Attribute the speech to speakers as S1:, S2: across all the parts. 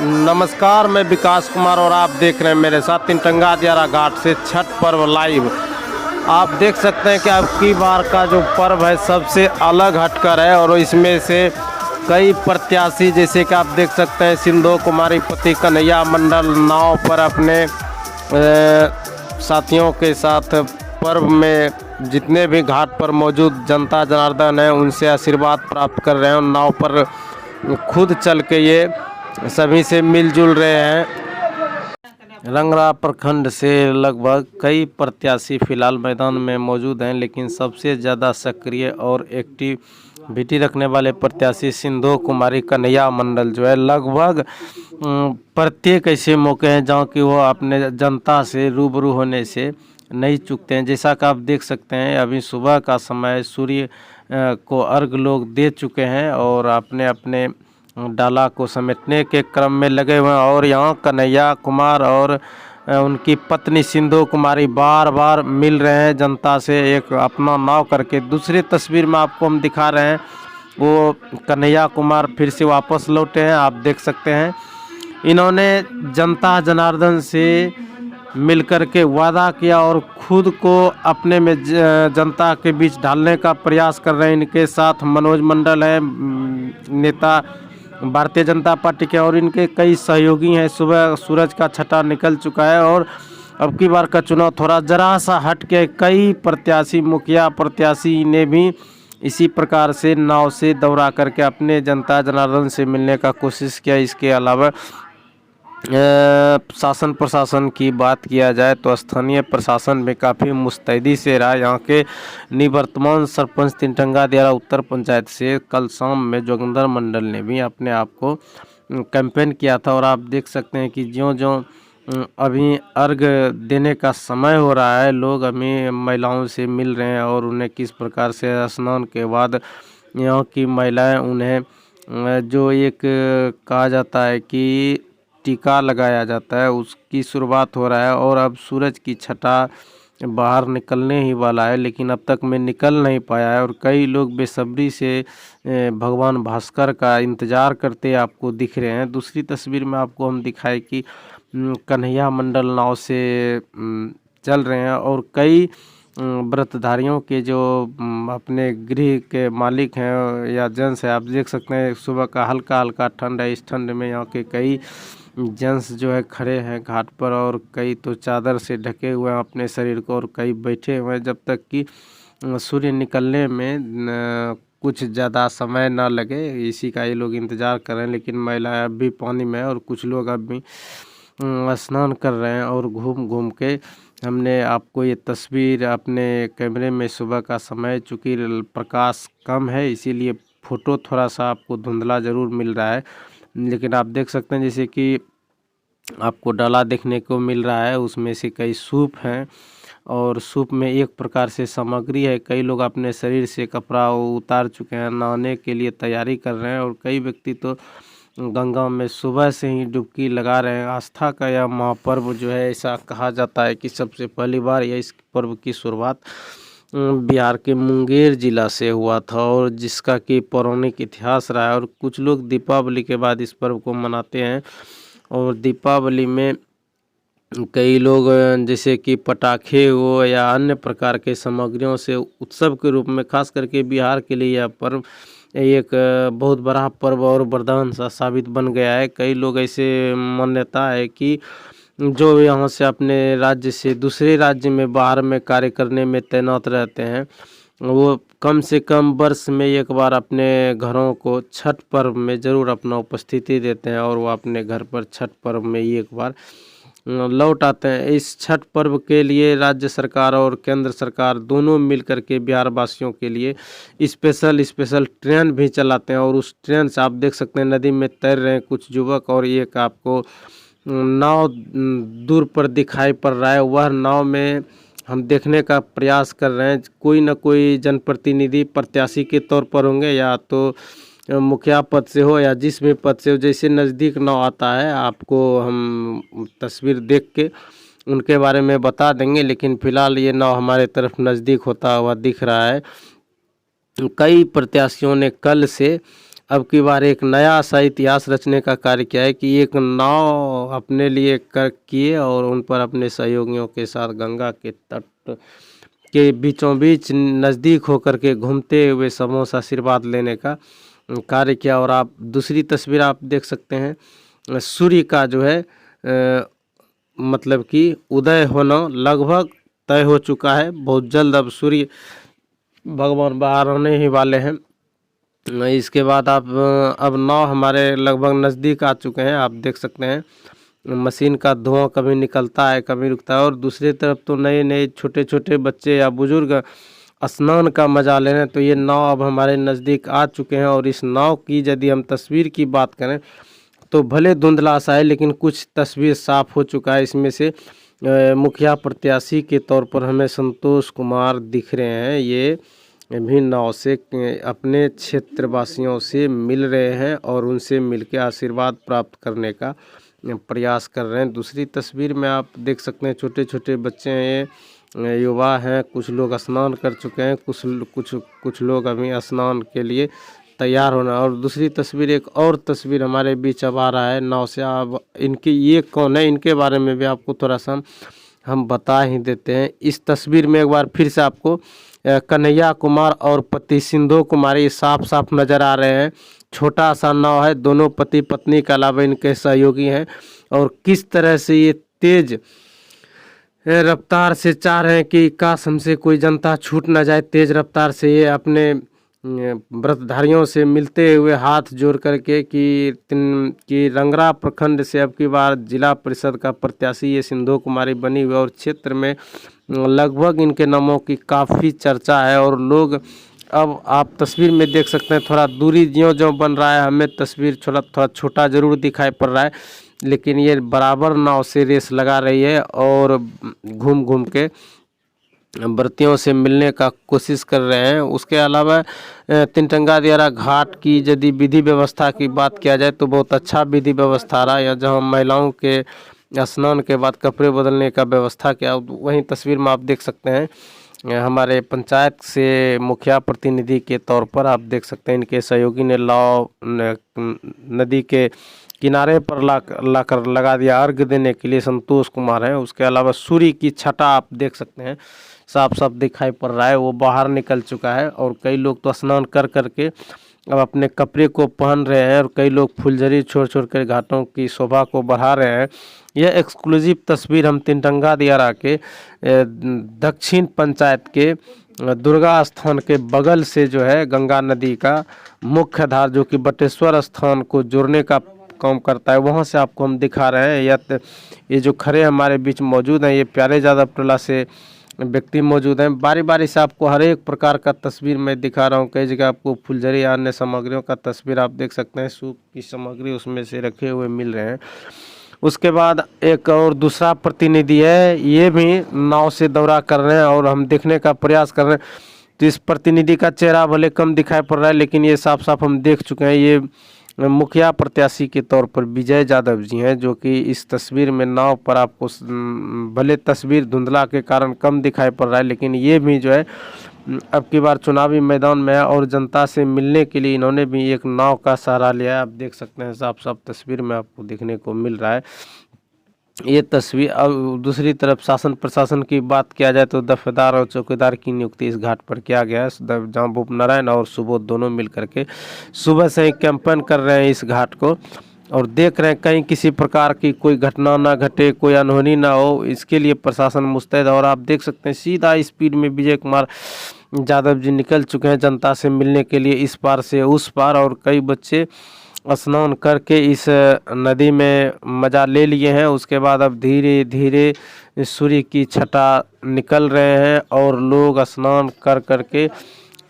S1: नमस्कार, मैं विकास कुमार और आप देख रहे हैं मेरे साथ तीनटंगा दियारा घाट से छठ पर्व लाइव। आप देख सकते हैं कि अब की बार का जो पर्व है सबसे अलग हटकर है और इसमें से कई प्रत्याशी जैसे कि आप देख सकते हैं सिंधु कुमारी पति कन्हैया मंडल नाव पर अपने साथियों के साथ पर्व में जितने भी घाट पर मौजूद जनता जनार्दन है उनसे आशीर्वाद प्राप्त कर रहे हैं। नाव पर खुद चल के ये सभी से मिलजुल रहे हैं। रंगरा प्रखंड से लगभग कई प्रत्याशी फिलहाल मैदान में मौजूद हैं, लेकिन सबसे ज़्यादा सक्रिय और एक्टिविटी रखने वाले प्रत्याशी सिंधु कुमारी कन्हैया मंडल जो है लगभग प्रत्येक ऐसे मौके हैं जहाँ कि वो अपने जनता से रूबरू होने से नहीं चूकते हैं। जैसा कि आप देख सकते हैं अभी सुबह का समय, सूर्य को अर्घ लोग दे चुके हैं और अपने अपने डाला को समेटने के क्रम में लगे हुए हैं। और यहाँ कन्हैया कुमार और उनकी पत्नी सिंधु कुमारी बार बार मिल रहे हैं जनता से एक अपना नाव करके। दूसरी तस्वीर में आपको हम दिखा रहे हैं वो कन्हैया कुमार फिर से वापस लौटे हैं। आप देख सकते हैं इन्होंने जनता जनार्दन से मिलकर के वादा किया और खुद को अपने में जनता के बीच ढालने का प्रयास कर रहे हैं। इनके साथ मनोज मंडल है, नेता भारतीय जनता पार्टी के, और इनके कई सहयोगी हैं। सुबह सूरज का छटा निकल चुका है और अब की बार का चुनाव थोड़ा जरा सा हट के कई प्रत्याशी, मुखिया प्रत्याशी ने भी इसी प्रकार से नाव से दौरा करके अपने जनता जनार्दन से मिलने का कोशिश किया। इसके अलावा शासन प्रशासन की बात किया जाए तो स्थानीय प्रशासन में काफ़ी मुस्तैदी से रहा। यहाँ के निवर्तमान सरपंच तीनटंगा दियारा उत्तर पंचायत से कल शाम में जोगिंदर मंडल ने भी अपने आप को कैंपेन किया था। और आप देख सकते हैं कि ज्यों-ज्यों अभी अर्घ देने का समय हो रहा है, लोग अभी महिलाओं से मिल रहे हैं और उन्हें किस प्रकार से स्नान के बाद यहाँ की महिलाएं उन्हें जो एक कहा जाता है कि टीका लगाया जाता है उसकी शुरुआत हो रहा है। और अब सूरज की छटा बाहर निकलने ही वाला है, लेकिन अब तक में निकल नहीं पाया है और कई लोग बेसब्री से भगवान भास्कर का इंतज़ार करते आपको दिख रहे हैं। दूसरी तस्वीर में आपको हम दिखाए कि कन्हैया मंडल नाव से चल रहे हैं और कई व्रतधारियों के जो अपने गृह के मालिक हैं या जेंट्स है, आप देख सकते हैं सुबह का हल्का हल्का ठंड है। इस ठंड में यहाँ के कई जेंट्स जो है खड़े हैं घाट पर और कई तो चादर से ढके हुए हैं अपने शरीर को और कई बैठे हुए हैं जब तक कि सूर्य निकलने में कुछ ज़्यादा समय ना लगे, इसी का ये लोग इंतज़ार कर रहे हैं। लेकिन महिलाएं अब भी पानी में और कुछ लोग अब भी स्नान कर रहे हैं। और घूम घूम के हमने आपको ये तस्वीर अपने कैमरे में, सुबह का समय चूँकि प्रकाश कम है इसीलिए फ़ोटो थोड़ा सा आपको धुंधला ज़रूर मिल रहा है, लेकिन आप देख सकते हैं जैसे कि आपको डाला देखने को मिल रहा है, उसमें से कई सूप हैं और सूप में एक प्रकार से सामग्री है। कई लोग अपने शरीर से कपड़ा उतार चुके हैं, नहाने के लिए तैयारी कर रहे हैं और कई व्यक्ति तो गंगा में सुबह से ही डुबकी लगा रहे हैं। आस्था का यह महापर्व जो है, ऐसा कहा जाता है कि सबसे पहली बार यह इस पर्व की शुरुआत बिहार के मुंगेर जिला से हुआ था और जिसका कि पौराणिक इतिहास रहा है। और कुछ लोग दीपावली के बाद इस पर्व को मनाते हैं और दीपावली में कई लोग जैसे कि पटाखे हो या अन्य प्रकार के सामग्रियों से उत्सव के रूप में, खास करके बिहार के लिए यह पर्व एक बहुत बड़ा पर्व और वरदान सा साबित बन गया है। कई लोग ऐसे मान्यता है कि जो यहाँ से अपने राज्य से दूसरे राज्य में बाहर में कार्य करने में तैनात रहते हैं, वो कम से कम वर्ष में एक बार अपने घरों को छठ पर्व में ज़रूर अपना उपस्थिति देते हैं और वो अपने घर पर छठ पर्व में ही एक बार लौट आते हैं। इस छठ पर्व के लिए राज्य सरकार और केंद्र सरकार दोनों मिल कर के बिहार वासियों के लिए स्पेशल ट्रेन भी चलाते हैं और उस ट्रेन से आप देख सकते हैं नदी में तैर रहे हैं कुछ युवक और एक आपको नाव दूर पर दिखाई पड़ रहा है। वह नाव में हम देखने का प्रयास कर रहे हैं, कोई ना कोई जनप्रतिनिधि प्रत्याशी के तौर पर होंगे या तो मुखिया पद से हो या जिस भी पद से हो। जैसे नज़दीक नाव आता है आपको हम तस्वीर देख के उनके बारे में बता देंगे, लेकिन फ़िलहाल ये नाव हमारे तरफ नज़दीक होता हुआ दिख रहा है। कई प्रत्याशियों ने कल से अब की बार एक नया सा इतिहास रचने का कार्य किया है कि एक नाव अपने लिए कर किए और उन पर अपने सहयोगियों के साथ गंगा के तट के बीचों बीच नज़दीक होकर के घूमते हुए सबों से आशीर्वाद लेने का कार्य किया। और आप दूसरी तस्वीर आप देख सकते हैं, सूर्य का जो है मतलब कि उदय होना लगभग तय हो चुका है। बहुत जल्द अब सूर्य भगवान बाहर होने ही वाले हैं। इसके बाद आप अब नाव हमारे लगभग नज़दीक आ चुके हैं। आप देख सकते हैं मशीन का धुआं कभी निकलता है कभी रुकता है। और दूसरी तरफ तो नए नए छोटे छोटे बच्चे या बुजुर्ग स्नान का मजा ले रहे हैं। तो ये नाव अब हमारे नज़दीक आ चुके हैं। और इस नाव की यदि हम तस्वीर की बात करें तो भले धुंधला सा है लेकिन कुछ तस्वीर साफ हो चुका है। इसमें से मुखिया प्रत्याशी के तौर पर हमें संतोष कुमार दिख रहे हैं। ये भी नाव से अपने क्षेत्रवासियों से मिल रहे हैं और उनसे मिलकर आशीर्वाद प्राप्त करने का प्रयास कर रहे हैं। दूसरी तस्वीर में आप देख सकते हैं छोटे छोटे बच्चे हैं, ये युवा हैं। कुछ लोग स्नान कर चुके हैं, कुछ लोग अभी स्नान के लिए तैयार होना। और दूसरी तस्वीर, एक और तस्वीर हमारे बीच अब आ रहा है नाव से। अब इनकी ये कौन है इनके बारे में भी आपको थोड़ा सा हम बता ही देते हैं। इस तस्वीर में एक बार फिर से आपको कन्हैया कुमार और पति सिंधु कुमारी साफ साफ नज़र आ रहे हैं। छोटा सा नाव है, दोनों पति पत्नी के अलावा इनके सहयोगी हैं। और किस तरह से ये तेज रफ्तार से चाह रहे हैं कि काश हमसे कोई जनता छूट ना जाए। तेज रफ्तार से ये अपने व्रतधारियों से मिलते हुए हाथ जोड़ करके कि रंगरा प्रखंड से अब की बार जिला परिषद का प्रत्याशी ये सिंधु कुमारी बनी हुई। और क्षेत्र में लगभग इनके नामों की काफ़ी चर्चा है। और लोग अब आप तस्वीर में देख सकते हैं थोड़ा दूरी ज्यों बन रहा है, हमें तस्वीर थोड़ा छोटा ज़रूर दिखाई पड़ रहा है लेकिन ये बराबर नाव से रेस लगा रही है और घूम घूम के व्रतियों से मिलने का कोशिश कर रहे हैं। उसके अलावा तिनटंगा दियारा घाट की यदि विधि व्यवस्था की बात किया जाए तो बहुत अच्छा विधि व्यवस्था रहा है, जहाँ महिलाओं के स्नान के बाद कपड़े बदलने का व्यवस्था किया। वहीं तस्वीर में आप देख सकते हैं हमारे पंचायत से मुखिया प्रतिनिधि के तौर पर आप देख सकते हैं इनके सहयोगी ने नदी के किनारे पर लाकर लगा दिया अर्घ देने के लिए संतोष कुमार है। उसके अलावा सूर्य की छटा आप देख सकते हैं साफ साफ दिखाई पड़ रहा है, वो बाहर निकल चुका है। और कई लोग तो स्नान कर करके अब अपने कपड़े को पहन रहे हैं और कई लोग फुलझड़ी छोड़ छोड़ कर घाटों की शोभा को बढ़ा रहे हैं। यह एक्सक्लूसिव तस्वीर हम तिनटंगा दियारा के दक्षिण पंचायत के दुर्गा स्थान के बगल से जो है गंगा नदी का मुख्य धार जो कि बटेश्वर स्थान को जोड़ने का काम करता है, वहाँ से आपको हम दिखा रहे हैं। ये जो खड़े हमारे बीच मौजूद हैं ये प्यारे यादव टोला से व्यक्ति मौजूद हैं। बारी बारी से आपको हर एक प्रकार का तस्वीर मैं दिखा रहा हूँ। कई जगह आपको फुलझड़ी अन्य सामग्रियों का तस्वीर आप देख सकते हैं, सूप की सामग्री उसमें से रखे हुए मिल रहे हैं। उसके बाद एक और दूसरा प्रतिनिधि है, ये भी नाव से दौरा कर रहे हैं और हम देखने का प्रयास कर रहे हैं। तो इस प्रतिनिधि का चेहरा भले कम दिखाई पड़ रहा है लेकिन ये साफ साफ हम देख चुके हैं। ये मुखिया प्रत्याशी के तौर पर विजय यादव जी हैं, जो कि इस तस्वीर में नाव पर आपको भले तस्वीर धुंधला के कारण कम दिखाई पड़ रहा है लेकिन ये भी जो है अब की बार चुनावी मैदान में है और जनता से मिलने के लिए इन्होंने भी एक नाव का सहारा लिया है। आप देख सकते हैं साफ साफ तस्वीर में आपको देखने को मिल रहा है ये तस्वीर। अब दूसरी तरफ शासन प्रशासन की बात किया जाए तो दफेदार और चौकीदार की नियुक्ति इस घाट पर किया गया है, जहाँ भूप नारायण और सुबोध दोनों मिल करके सुबह से ही कैंपेन कर रहे हैं इस घाट को और देख रहे हैं कहीं किसी प्रकार की कोई घटना ना घटे, कोई अनहोनी ना हो, इसके लिए प्रशासन मुस्तैद। और आप देख सकते हैं सीधा स्पीड में विजय कुमार यादव जी निकल चुके हैं जनता से मिलने के लिए इस पार से उस पार। और कई बच्चे स्नान करके इस नदी में मज़ा ले लिए हैं। उसके बाद अब धीरे धीरे सूर्य की छटा निकल रहे हैं और लोग स्नान कर करके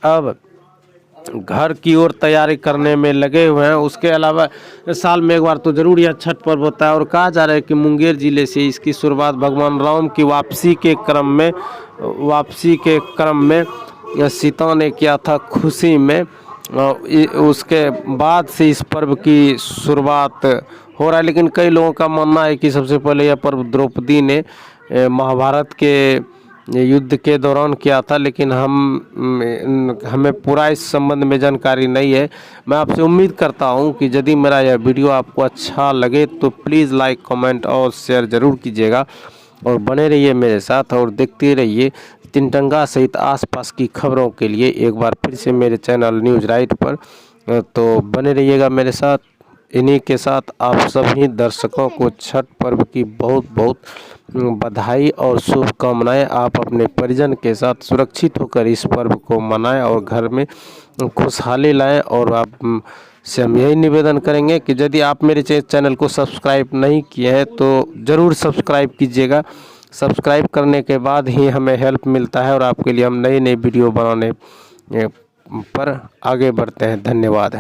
S1: अब घर की ओर तैयारी करने में लगे हुए हैं। उसके अलावा साल में एक बार तो ज़रूर यह छठ पर्व होता है और कहा जा रहा है कि मुंगेर ज़िले से इसकी शुरुआत भगवान राम की वापसी के क्रम में सीता ने किया था खुशी में। उसके बाद से इस पर्व की शुरुआत हो रहा है। लेकिन कई लोगों का मानना है कि सबसे पहले यह पर्व द्रौपदी ने महाभारत के ये युद्ध के दौरान किया था, लेकिन हमें पूरा इस संबंध में जानकारी नहीं है। मैं आपसे उम्मीद करता हूं कि यदि मेरा यह वीडियो आपको अच्छा लगे तो प्लीज़ लाइक, कमेंट और शेयर ज़रूर कीजिएगा और बने रहिए मेरे साथ और देखते रहिए तीनटंगा सहित आसपास की खबरों के लिए एक बार फिर से मेरे चैनल न्यूज़ राइट पर। तो बने रहिएगा मेरे साथ। इन्हीं के साथ आप सभी दर्शकों को छठ पर्व की बहुत बहुत बधाई और शुभकामनाएं। आप अपने परिजन के साथ सुरक्षित होकर इस पर्व को मनाएं और घर में खुशहाली लाएं। और आप से हम यही निवेदन करेंगे कि यदि आप मेरे चैनल को सब्सक्राइब नहीं किए हैं तो ज़रूर सब्सक्राइब कीजिएगा। सब्सक्राइब करने के बाद ही हमें हेल्प मिलता है और आपके लिए हम नई नई वीडियो बनाने पर आगे बढ़ते हैं। धन्यवाद।